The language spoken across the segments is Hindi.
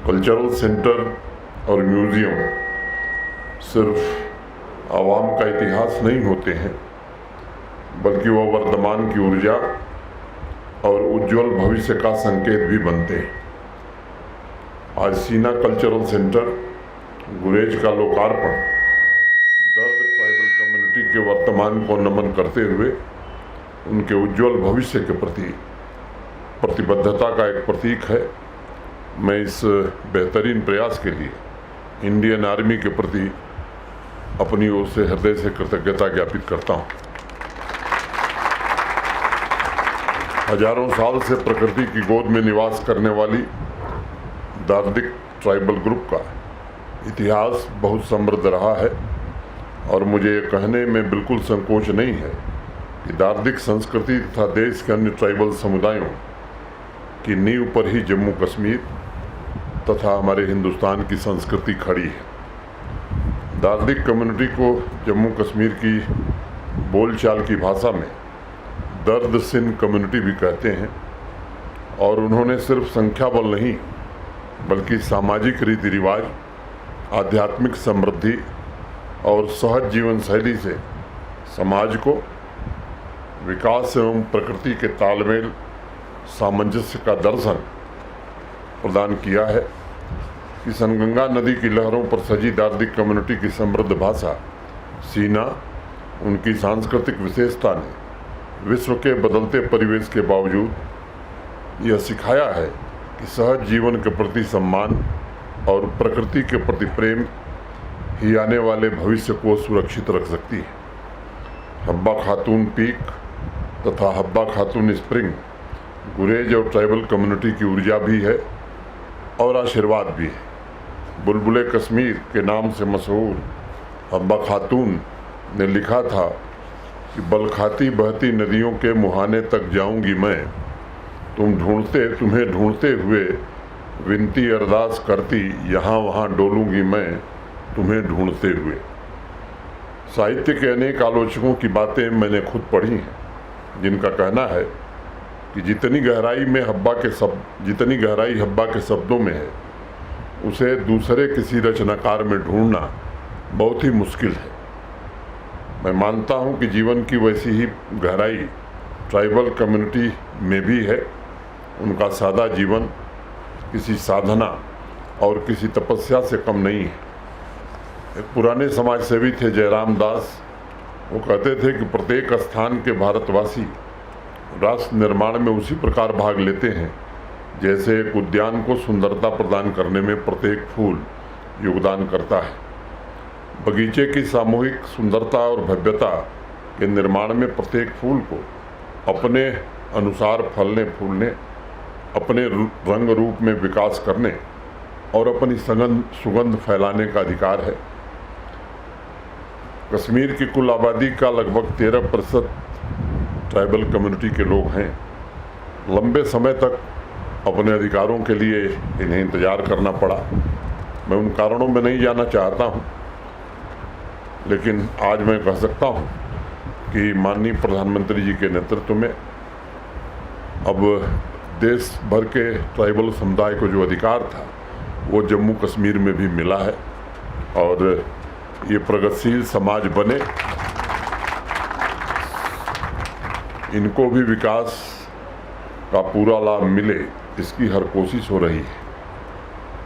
कल्चरल सेंटर और म्यूज़ियम सिर्फ आवाम का इतिहास नहीं होते हैं, बल्कि वह वर्तमान की ऊर्जा और उज्जवल भविष्य का संकेत भी बनते हैं। आज सीना कल्चरल सेंटर गुरेज का लोकार्पण दर्द ट्राइबल कम्युनिटी के वर्तमान को नमन करते हुए उनके उज्जवल भविष्य के प्रति प्रतिबद्धता का एक प्रतीक है। मैं इस बेहतरीन प्रयास के लिए इंडियन आर्मी के प्रति अपनी ओर से हृदय से कृतज्ञता ज्ञापित करता हूँ। हजारों साल से प्रकृति की गोद में निवास करने वाली दार्दिक ट्राइबल ग्रुप का इतिहास बहुत समृद्ध रहा है और मुझे ये कहने में बिल्कुल संकोच नहीं है कि दार्दिक संस्कृति तथा देश के अन्य ट्राइबल समुदायों की नींव पर ही जम्मू कश्मीर तथा हमारे हिंदुस्तान की संस्कृति खड़ी है। दार्दिक कम्युनिटी को जम्मू कश्मीर की बोलचाल की भाषा में दर्द सिन कम्युनिटी भी कहते हैं और उन्होंने सिर्फ संख्या बल नहीं बल्कि सामाजिक रीति रिवाज, आध्यात्मिक समृद्धि और सहज जीवन शैली से समाज को विकास एवं प्रकृति के तालमेल सामंजस्य का दर्शन प्रदान किया है कि सनगंगा नदी की लहरों पर सजी दार्दिक कम्युनिटी की समृद्ध भाषा सीना उनकी सांस्कृतिक विशेषता ने विश्व के बदलते परिवेश के बावजूद यह सिखाया है कि सहज जीवन के प्रति सम्मान और प्रकृति के प्रति प्रेम ही आने वाले भविष्य को सुरक्षित रख सकती है। हब्बा खातून पीक तथा हब्बा खातून स्प्रिंग गुरेज और ट्राइबल कम्युनिटी की ऊर्जा भी है और आशीर्वाद भी है। बुलबुले कश्मीर के नाम से मशहूर हब्बा खातून ने लिखा था कि बलखाती बहती नदियों के मुहाने तक जाऊंगी मैं, तुम्हें ढूंढते हुए विनती अरदास करती, यहाँ वहाँ डोलूंगी मैं तुम्हें ढूंढते हुए। साहित्य के अनेक आलोचकों की बातें मैंने खुद पढ़ी हैं, जिनका कहना है कि जितनी गहराई हब्बा के शब्दों में है उसे दूसरे किसी रचनाकार में ढूंढना बहुत ही मुश्किल है। मैं मानता हूं कि जीवन की वैसी ही गहराई ट्राइबल कम्युनिटी में भी है। उनका सादा जीवन किसी साधना और किसी तपस्या से कम नहीं है। एक पुराने समाज सेवी थे जयराम दास। वो कहते थे कि प्रत्येक स्थान के भारतवासी राष्ट्र निर्माण में उसी प्रकार भाग लेते हैं जैसे एक उद्यान को सुंदरता प्रदान करने में प्रत्येक फूल योगदान करता है। बगीचे की सामूहिक सुंदरता और भव्यता के निर्माण में प्रत्येक फूल को अपने अनुसार फलने फूलने, अपने रंग रूप में विकास करने और अपनी सुगंध फैलाने का अधिकार है। कश्मीर की कुल आबादी का लगभग 13% ट्राइबल कम्युनिटी के लोग हैं। लंबे समय तक अपने अधिकारों के लिए इन्हें इंतज़ार करना पड़ा। मैं उन कारणों में नहीं जाना चाहता हूं, लेकिन आज मैं कह सकता हूं कि माननीय प्रधानमंत्री जी के नेतृत्व में अब देश भर के ट्राइबल समुदाय को जो अधिकार था वो जम्मू कश्मीर में भी मिला है और ये प्रगतिशील समाज बने, इनको भी विकास का पूरा लाभ मिले, इसकी हर कोशिश हो रही है।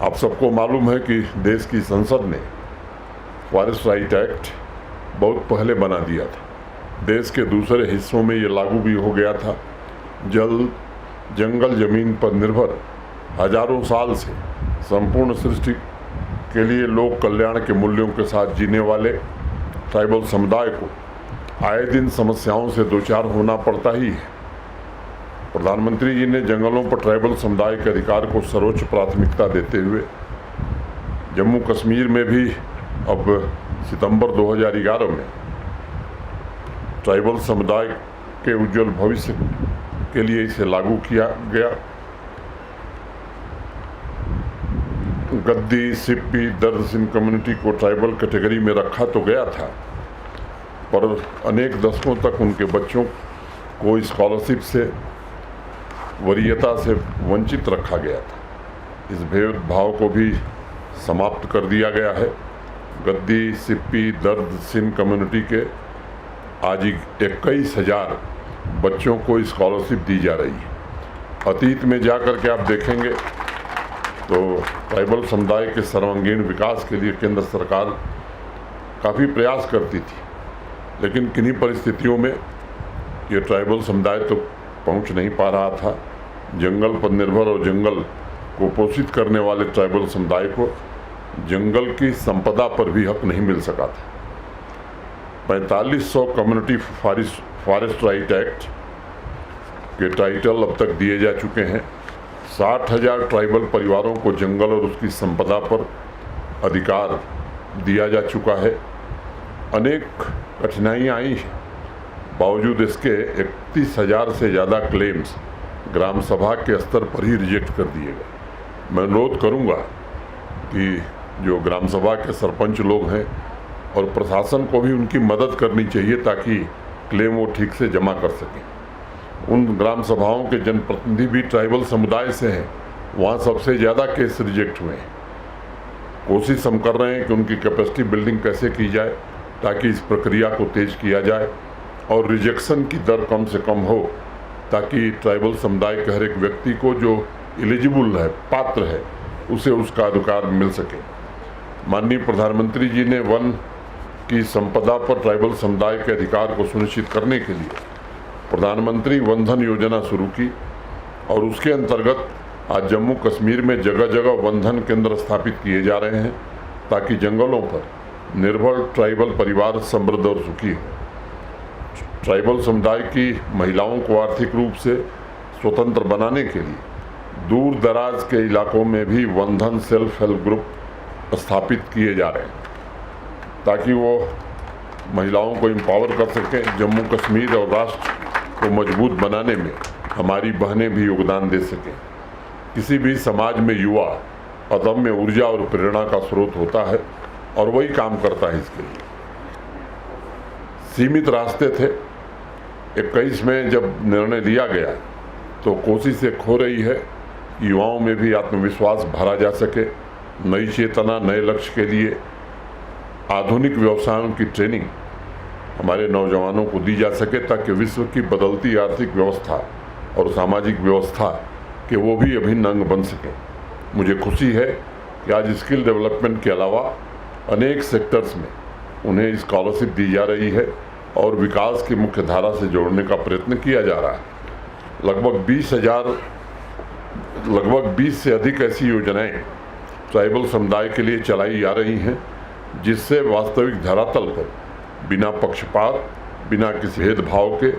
आप सबको मालूम है कि देश की संसद ने फॉरेस्ट राइट एक्ट बहुत पहले बना दिया था। देश के दूसरे हिस्सों में ये लागू भी हो गया था। जंगल जमीन पर निर्भर हजारों साल से संपूर्ण सृष्टि के लिए लोक कल्याण के मूल्यों के साथ जीने वाले ट्राइबल समुदाय को आए दिन समस्याओं से दो चार होना पड़ता ही है। प्रधानमंत्री जी ने जंगलों पर ट्राइबल समुदाय के अधिकार को सर्वोच्च प्राथमिकता देते हुए जम्मू कश्मीर में भी अब सितंबर 2011 में ट्राइबल समुदाय के उज्जवल भविष्य के लिए इसे लागू किया गया। गद्दी, सिप्पी, दर्द सिंह कम्युनिटी को ट्राइबल कैटेगरी में रखा तो गया था, पर अनेक दशकों तक उनके बच्चों को स्कॉलरशिप से वरीयता से वंचित रखा गया था। इस भेदभाव को भी समाप्त कर दिया गया है। गद्दी, सिप्पी, दर्द सिंह कम्युनिटी के आज 21,000 बच्चों को स्कॉलरशिप दी जा रही है। अतीत में जाकर के आप देखेंगे तो ट्राइबल समुदाय के सर्वांगीण विकास के लिए केंद्र सरकार काफ़ी प्रयास करती थी, लेकिन किन्हीं परिस्थितियों में ये ट्राइबल समुदाय तो पहुंच नहीं पा रहा था। जंगल पर निर्भर और जंगल को पोषित करने वाले ट्राइबल समुदाय को जंगल की संपदा पर भी हक नहीं मिल सका था। 4500 कम्युनिटी फॉरेस्ट राइट एक्ट के टाइटल अब तक दिए जा चुके हैं। 60,000 ट्राइबल परिवारों को जंगल और उसकी संपदा पर अधिकार दिया जा चुका है। अनेक कठिनाइयाँ आई हैं, बावजूद इसके 31,000 से ज़्यादा क्लेम्स ग्राम सभा के स्तर पर ही रिजेक्ट कर दिए गए। मैं अनुरोध करूँगा कि जो ग्राम सभा के सरपंच लोग हैं और प्रशासन को भी उनकी मदद करनी चाहिए ताकि क्लेम वो ठीक से जमा कर सकें। उन ग्राम सभाओं के जनप्रतिनिधि भी ट्राइबल समुदाय से हैं, वहाँ सबसे ज़्यादा केस रिजेक्ट हुए हैं। कोशिश हम कर रहे हैं कि उनकी कैपेसिटी बिल्डिंग कैसे की जाए ताकि इस प्रक्रिया को तेज किया जाए और रिजेक्शन की दर कम से कम हो, ताकि ट्राइबल समुदाय के हर एक व्यक्ति को जो एलिजिबल है, पात्र है, उसे उसका अधिकार मिल सके। माननीय प्रधानमंत्री जी ने वन की संपदा पर ट्राइबल समुदाय के अधिकार को सुनिश्चित करने के लिए प्रधानमंत्री वन धन योजना शुरू की और उसके अंतर्गत आज जम्मू कश्मीर में जगह जगह वन धन केंद्र स्थापित किए जा रहे हैं ताकि जंगलों पर निर्भर ट्राइबल परिवार समृद्ध और सुखी हो। ट्राइबल समुदाय की महिलाओं को आर्थिक रूप से स्वतंत्र बनाने के लिए दूर दराज के इलाकों में भी वन धन सेल्फ हेल्प ग्रुप स्थापित किए जा रहे हैं ताकि वो महिलाओं को एम्पावर कर सकें। जम्मू कश्मीर और राष्ट्र को मजबूत बनाने में हमारी बहनें भी योगदान दे सकें। किसी भी समाज में युवा अदम्य ऊर्जा और प्रेरणा का स्रोत होता है और वही काम करता है। इसके लिए सीमित रास्ते थे। 21 में जब निर्णय लिया गया तो कोशिशें खो रही है कि युवाओं में भी आत्मविश्वास भरा जा सके, नई चेतना, नए लक्ष्य के लिए आधुनिक व्यवसायों की ट्रेनिंग हमारे नौजवानों को दी जा सके ताकि विश्व की बदलती आर्थिक व्यवस्था और सामाजिक व्यवस्था के वो भी अभिन्न अंग बन सकें। मुझे खुशी है कि आज स्किल डेवलपमेंट के अलावा अनेक सेक्टर्स में उन्हें स्कॉलरशिप दी जा रही है और विकास की मुख्य धारा से जोड़ने का प्रयत्न किया जा रहा है। लगभग 20 से अधिक ऐसी योजनाएं ट्राइबल समुदाय के लिए चलाई जा रही हैं जिससे वास्तविक धरातल पर बिना पक्षपात, बिना किसी भेदभाव के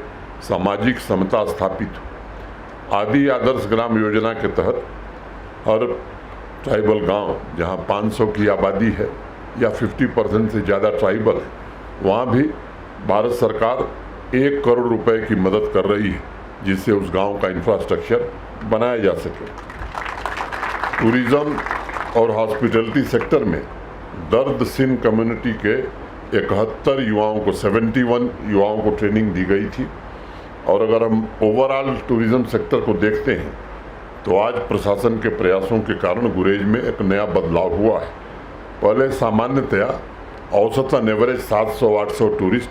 सामाजिक समता स्थापित हो। आदि आदर्श ग्राम योजना के तहत हर ट्राइबल गांव जहां 500 की आबादी है या 50% से ज़्यादा ट्राइबल है, वहाँ भी भारत सरकार 1 करोड़ रुपए की मदद कर रही है जिससे उस गांव का इंफ्रास्ट्रक्चर बनाया जा सके। टूरिज़्म और हॉस्पिटैलिटी सेक्टर में दर्द सिंह कम्युनिटी के 71 युवाओं को 71 युवाओं को ट्रेनिंग दी गई थी। और अगर हम ओवरऑल टूरिज़्म सेक्टर को देखते हैं तो आज प्रशासन के प्रयासों के कारण गुरेज में एक नया बदलाव हुआ है। पहले सामान्यतया औसतन एवरेज 700-800 टूरिस्ट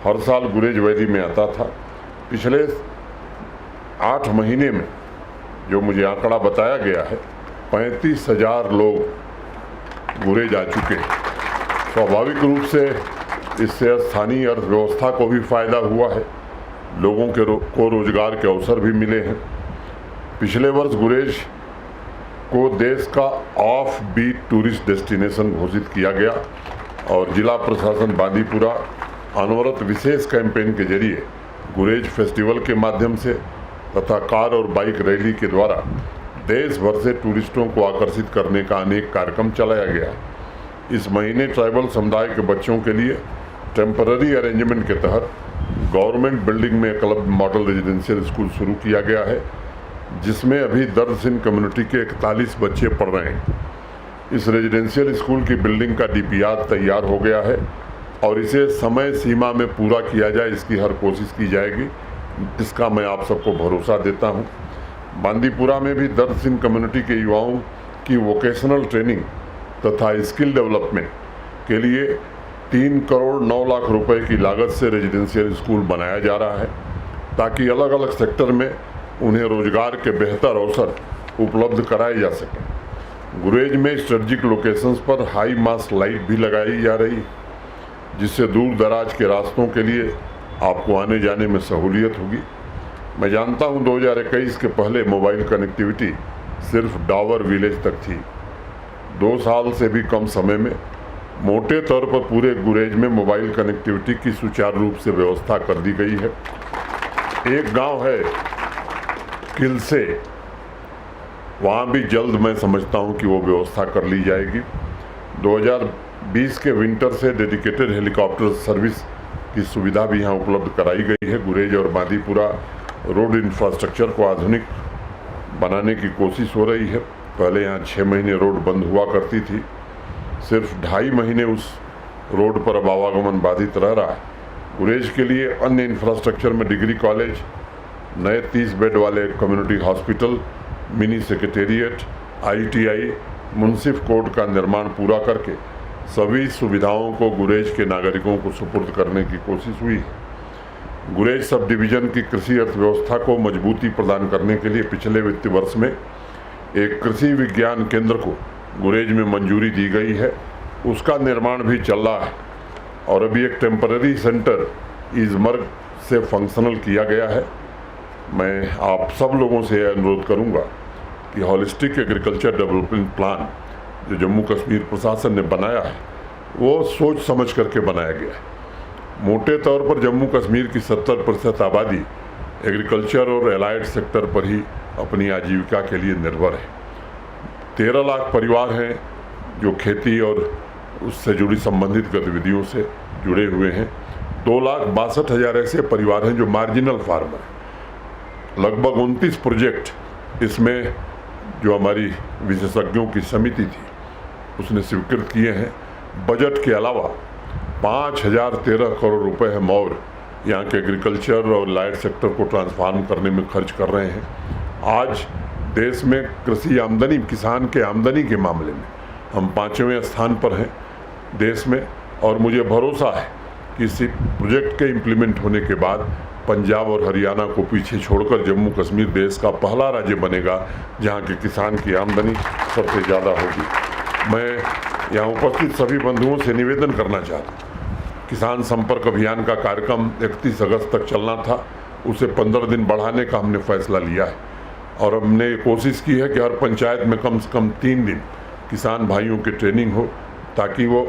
हर साल गुरेज वैली में आता था। पिछले 8 महीने में जो मुझे आंकड़ा बताया गया है 35,000 लोग गुरेज आ चुके हैं। स्वाभाविक रूप से इससे स्थानीय अर्थव्यवस्था को भी फायदा हुआ है, लोगों को रोजगार के अवसर भी मिले हैं। पिछले वर्ष गुरेज को देश का ऑफ बीट टूरिस्ट डेस्टिनेशन घोषित किया गया और जिला प्रशासन बांदीपुरा अनवरत विशेष कैंपेन के जरिए गुरेज फेस्टिवल के माध्यम से तथा कार और बाइक रैली के द्वारा देश भर से टूरिस्टों को आकर्षित करने का अनेक कार्यक्रम चलाया गया। इस महीने ट्राइबल समुदाय के बच्चों के लिए टेम्पररी अरेंजमेंट के तहत गवर्नमेंट बिल्डिंग में क्लब मॉडल रेजिडेंशियल स्कूल शुरू किया गया है जिसमें अभी दर्द सिंह कम्युनिटी के 41 बच्चे पढ़ रहे हैं। इस रेजिडेंशियल स्कूल की बिल्डिंग का DPR तैयार हो गया है और इसे समय सीमा में पूरा किया जाए इसकी हर कोशिश की जाएगी, इसका मैं आप सबको भरोसा देता हूं। बांदीपुरा में भी दर्द सिंह कम्युनिटी के युवाओं कि वोकेशनल ट्रेनिंग तथा स्किल डेवलपमेंट के लिए 3 करोड़ 9 लाख रुपए की लागत से रेजिडेंशियल स्कूल बनाया जा रहा है, ताकि अलग अलग सेक्टर में उन्हें रोजगार के बेहतर अवसर उपलब्ध कराए जा सकें। गुरेज में स्ट्रेटजिक लोकेशंस पर हाई मास्ट लाइट भी लगाई जा रही है, जिससे दूर दराज के रास्तों के लिए आपको आने जाने में सहूलियत होगी। मैं जानता हूं 2021 के पहले मोबाइल कनेक्टिविटी सिर्फ डावर विलेज तक थी। 2 साल से भी कम समय में मोटे तौर पर पूरे गुरेज में मोबाइल कनेक्टिविटी की सुचारू रूप से व्यवस्था कर दी गई है। एक गांव है किलसे, वहाँ भी जल्द मैं समझता हूँ कि वो व्यवस्था कर ली जाएगी। 2020 के विंटर से डेडिकेटेड हेलीकॉप्टर सर्विस की सुविधा भी यहाँ उपलब्ध कराई गई है। गुरेज और बांदीपुरा रोड इंफ्रास्ट्रक्चर को आधुनिक बनाने की कोशिश हो रही है। पहले यहाँ 6 महीने रोड बंद हुआ करती थी, सिर्फ 2.5 महीने उस रोड पर अब आवागमन बाधित रह रहा है। गुरेज के लिए अन्य इंफ्रास्ट्रक्चर में डिग्री कॉलेज, नए 30 बेड वाले community hospital, mini secretariat, ITI, मुंसिफ कोर्ट का निर्माण पूरा करके सभी सुविधाओं को गुरेज के नागरिकों को सुपुर्द करने की कोशिश हुई है। गुरेज सब डिवीज़न की कृषि अर्थव्यवस्था को मजबूती प्रदान करने के लिए पिछले वित्त वर्ष में एक कृषि विज्ञान केंद्र को गुरेज में मंजूरी दी गई है। उसका निर्माण भी चल रहा है और अभी एक टेम्पररी सेंटर इजमर्ग से फंक्शनल किया गया है। मैं आप सब लोगों से अनुरोध करूंगा कि हॉलिस्टिक एग्रीकल्चर डेवलपमेंट प्लान जो जम्मू कश्मीर प्रशासन ने बनाया है, वो सोच समझ करके बनाया गया है। मोटे तौर पर जम्मू कश्मीर की 70% आबादी एग्रीकल्चर और एलाइड सेक्टर पर ही अपनी आजीविका के लिए निर्भर है। 13 लाख परिवार हैं जो खेती और उससे जुड़ी संबंधित गतिविधियों से जुड़े हुए हैं। 2,62,000 ऐसे परिवार हैं जो मार्जिनल फार्मर हैं। लगभग 29 प्रोजेक्ट इसमें जो हमारी विशेषज्ञों की समिति थी उसने स्वीकृत किए हैं। बजट के अलावा 5,013 करोड़ रुपए है और यहाँ के एग्रीकल्चर और लाइट सेक्टर को ट्रांसफॉर्म करने में खर्च कर रहे हैं। आज देश में कृषि आमदनी, किसान के आमदनी के मामले में हम 5वें स्थान पर हैं देश में, और मुझे भरोसा है कि इस प्रोजेक्ट के इम्प्लीमेंट होने के बाद पंजाब और हरियाणा को पीछे छोड़कर जम्मू कश्मीर देश का पहला राज्य बनेगा जहां के किसान की आमदनी सबसे ज़्यादा होगी। मैं यहाँ उपस्थित सभी बंधुओं से निवेदन करना चाहता हूँ, किसान संपर्क अभियान का कार्यक्रम 31 अगस्त तक चलना था, उसे 15 दिन बढ़ाने का हमने फैसला लिया है और हमने ये कोशिश की है कि हर पंचायत में कम से कम 3 दिन किसान भाइयों की ट्रेनिंग हो, ताकि वो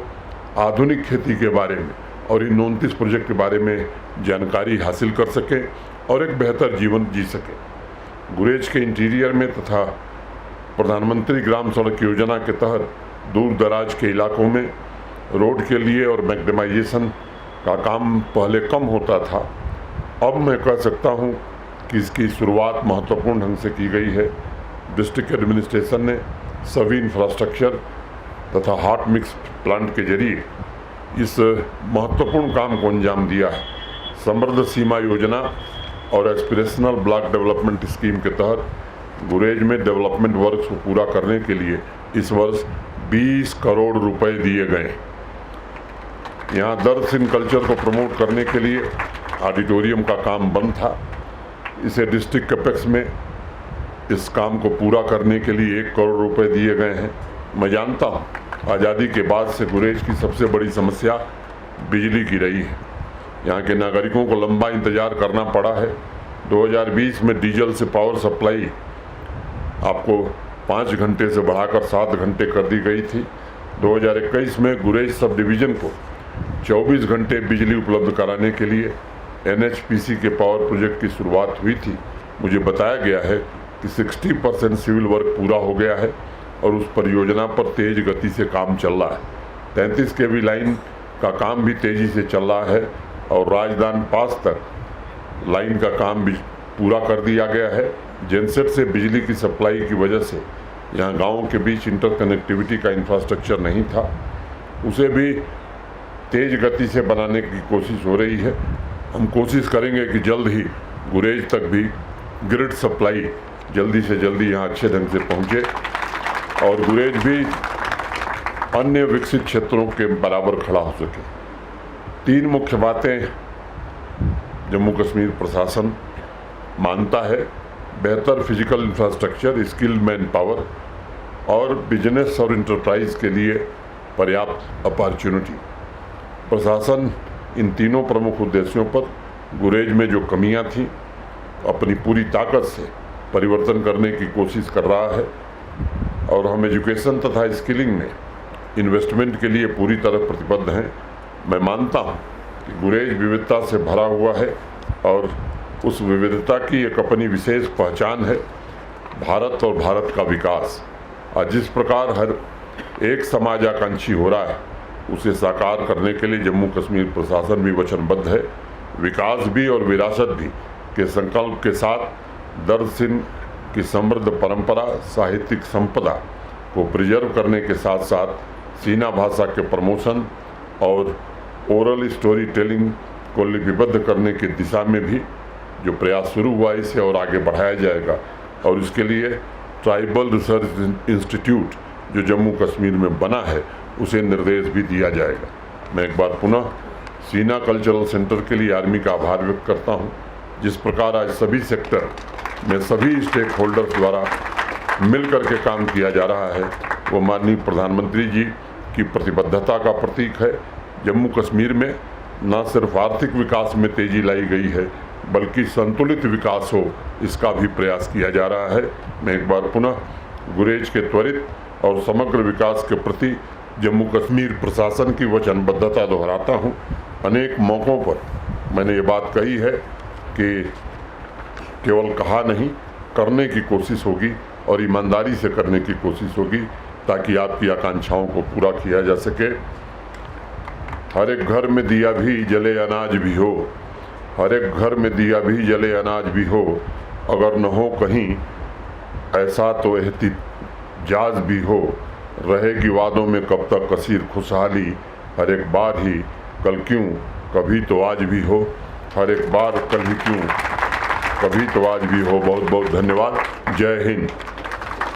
आधुनिक खेती के बारे में और इन 29 प्रोजेक्ट के बारे में जानकारी हासिल कर सकें और एक बेहतर जीवन जी सकें। गुरेज के इंटीरियर में तथा प्रधानमंत्री ग्राम सड़क योजना के तहत दूर दराज के इलाकों में रोड के लिए और मैग्नेमाइजेशन का काम पहले कम होता था। अब मैं कह सकता हूं कि इसकी शुरुआत महत्वपूर्ण ढंग से की गई है। डिस्ट्रिक्ट एडमिनिस्ट्रेशन ने सभी इंफ्रास्ट्रक्चर तथा हॉट मिक्स प्लांट के जरिए इस महत्वपूर्ण काम को अंजाम दिया है। समृद्ध सीमा योजना और एस्पिरेशनल ब्लॉक डेवलपमेंट स्कीम के तहत गुरेज में डेवलपमेंट वर्क्स को पूरा करने के लिए इस वर्ष 20 करोड़ रुपए दिए गए। यहाँ दर्ज इन कल्चर को प्रमोट करने के लिए ऑडिटोरियम का काम बंद था। इसे डिस्ट्रिक्ट कैपेक्स में इस काम को पूरा करने के लिए 1 करोड़ रुपए दिए गए हैं। मैं जानता हूँ आज़ादी के बाद से गुरेज की सबसे बड़ी समस्या बिजली की रही है। यहाँ के नागरिकों को लंबा इंतज़ार करना पड़ा है। 2020 में डीजल से पावर सप्लाई आपको 5 घंटे से बढ़ाकर 7 घंटे कर दी गई थी। 2021 में गुरेज सब डिवीज़न को 24 घंटे बिजली उपलब्ध कराने के लिए NHPC के पावर प्रोजेक्ट की शुरुआत हुई थी। मुझे बताया गया है कि 60% सिविल वर्क पूरा हो गया है और उस परियोजना पर तेज गति से काम चल रहा है। 33 kV लाइन का काम भी तेज़ी से चल रहा है और राजधान पास तक लाइन का काम भी पूरा कर दिया गया है। जेनसेट से बिजली की सप्लाई की वजह से यहाँ गाँवों के बीच इंटरकनेक्टिविटी का इंफ्रास्ट्रक्चर नहीं था, उसे भी तेज गति से बनाने की कोशिश हो रही है। हम कोशिश करेंगे कि जल्द ही गुरेज तक भी ग्रिड सप्लाई जल्दी से जल्दी यहाँ अच्छे ढंग से पहुँचे। और गुरेज भी अन्य विकसित क्षेत्रों के बराबर खड़ा हो सके। 3 मुख्य बातें जम्मू कश्मीर प्रशासन मानता है: बेहतर physical infrastructure, skill man power और बिजनेस और इंटरप्राइज के लिए पर्याप्त अपॉर्चुनिटी। प्रशासन इन तीनों प्रमुख उद्देश्यों पर गुरेज में जो कमियां थीं अपनी पूरी ताकत से परिवर्तन करने की कोशिश कर रहा है और हम एजुकेशन तथा स्किलिंग में इन्वेस्टमेंट के लिए पूरी तरह प्रतिबद्ध हैं। मैं मानता हूं कि गुरेज विविधता से भरा हुआ है और उस विविधता की एक अपनी विशेष पहचान है, भारत और भारत का विकास। आज जिस प्रकार हर एक समाज आकांक्षी हो रहा है, उसे साकार करने के लिए जम्मू कश्मीर प्रशासन भी वचनबद्ध है। विकास भी और विरासत भी के संकल्प के साथ दर्द सिंह की समृद्ध परंपरा, साहित्यिक संपदा को प्रिजर्व करने के साथ साथ सीना भाषा के प्रमोशन और ओरल स्टोरी टेलिंग को लिपिबद्ध करने की दिशा में भी जो प्रयास शुरू हुआ है, इसे और आगे बढ़ाया जाएगा और इसके लिए ट्राइबल रिसर्च इंस्टीट्यूट जो जम्मू कश्मीर में बना है, उसे निर्देश भी दिया जाएगा। मैं एक बार पुनः सीना कल्चरल सेंटर के लिए आर्मी का आभार व्यक्त करता हूं। जिस प्रकार आज सभी सेक्टर में सभी स्टेक होल्डर्स द्वारा मिलकर के काम किया जा रहा है, वो माननीय प्रधानमंत्री जी की प्रतिबद्धता का प्रतीक है। जम्मू कश्मीर में न सिर्फ आर्थिक विकास में तेजी लाई गई है, बल्कि संतुलित विकास हो, इसका भी प्रयास किया जा रहा है। मैं एक बार पुनः गुरेज के त्वरित और समग्र विकास के प्रति जम्मू कश्मीर प्रशासन की वचनबद्धता दोहराता हूं। अनेक मौक़ों पर मैंने ये बात कही है कि केवल कहा नहीं, करने की कोशिश होगी और ईमानदारी से करने की कोशिश होगी ताकि आपकी आकांक्षाओं को पूरा किया जा सके। हर एक घर में दिया भी जले अनाज भी हो, हर एक घर में दिया भी जले अनाज भी हो, अगर न हो कहीं ऐसा तो एहतिजाज भी हो, रहेगी वादों में कब तक कसीर खुशहाली, हर एक बार ही कल क्यों कभी तो आज भी हो, हर एक बार कल ही क्यों कभी तो आज भी हो। बहुत बहुत धन्यवाद। जय हिंद।